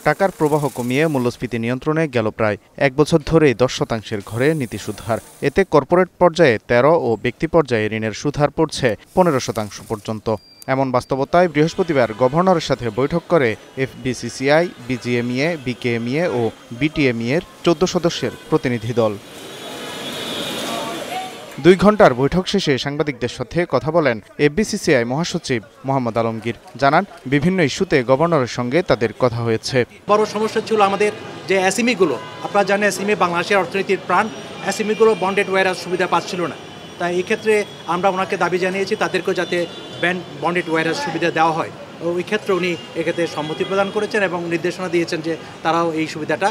টাকার প্রবাহ কমিয়ে মূল্যস্ফীতি নিয়ন্ত্রণে গেল প্রায় ১ বছর ধরেই 10% ঘরে নীতি সুদহার। এতে কর্পোরেট পর্যায়ে 13 ও ব্যক্তি পর্যায়ে ঋণের সুদহার পড়ছে 15% পর্যন্ত। এমন বাস্তবতায় বৃহস্পতিবার গভর্নরের সাথে বৈঠক করে এফবিসিসিআই, বিজিএমইএ, বিকেএমইএ ও বিটিএমইএর 14 সদস্যের প্রতিনিধি দল। 2 ঘণ্টার বৈঠক শেষে সাংবাদিকদের সাথে কথা বলেন এফবিসিসিআই মহাসচিব মোহাম্মদ আলমগীর। জানান, বিভিন্ন ইস্যুতে গভর্নরের সঙ্গে তাদের কথা হয়েছে। বড় সমস্যা ছিল আমাদের যে এসএমইগুলো, আপনারা জানেন এসএমই বাংলাদেশের অর্থনীতির প্রাণ। এসএমইগুলো বন্ডেড ওয়্যারহাউস সুবিধা পাচ্ছিল না। তাই এই ক্ষেত্রে আমরা ওনাকে দাবি জানিয়েছি তাদেরকেও যাতে বন্ডেড ওয়্যারহাউস সুবিধা দেওয়া হয়। ওই ক্ষেত্রে উনি এক্ষেত্রে সম্মতি প্রদান করেছেন এবং নির্দেশনা দিয়েছেন যে তারাও এই সুবিধাটা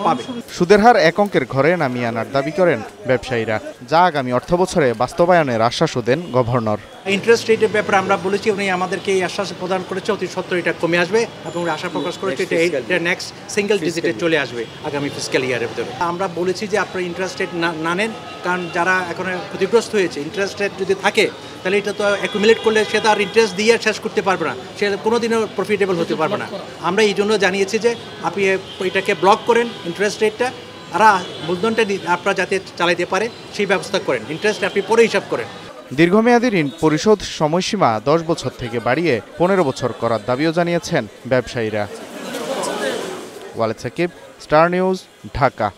পাবে। সুদের হার এক অঙ্কের ঘরে নামিয়ে আনার দাবি করেন ব্যবসায়ীরা, যা আগামী অর্থবছরে বাস্তবায়নের আশ্বাসও দেন গভর্নর। ইন্টারেস্ট রেটের ব্যাপারে আমরা বলেছি, উনি আমাদেরকে এই আশ্বাস প্রদান করেছে অতি সত্বর এটা কমে আসবে এবং আশা প্রকাশ করেছে এটা নেক্সট সিঙ্গেল ডিজিটে চলে আসবে আগামী ফিসক্যাল ইয়ারের ভিতরে। আমরা বলেছি যে আপনারা ইন্টারেস্ট রেট না নেন, কারণ যারা এখন ক্ষতিগ্রস্ত হয়েছে ইন্টারেস্ট রেট যদি থাকে তাহলে এটা তো অ্যাকুমুলেট করলে সে তো আর ইন্টারেস্ট দিয়ে শেষ করতে পারবে না, সে কোনোদিনও প্রফিটেবল হতে পারবে না। আমরা এই জন্য জানিয়েছি যে আপনি এটাকে ব্লক করেন ইন্টারেস্ট রেটটা, আর মূলধনটা আপনারা যাতে চালাইতে পারে সেই ব্যবস্থা করেন, ইন্টারেস্ট আপনি পরে হিসাব করেন। দীর্ঘমেয়াদী ঋণ পরিশোধ সময়সীমা 10 বছর থেকে বাড়িয়ে 15 বছর করার দাবিও জানিয়েছেন ব্যবসায়ীরা। Waled Sakib, star news, Dhaka.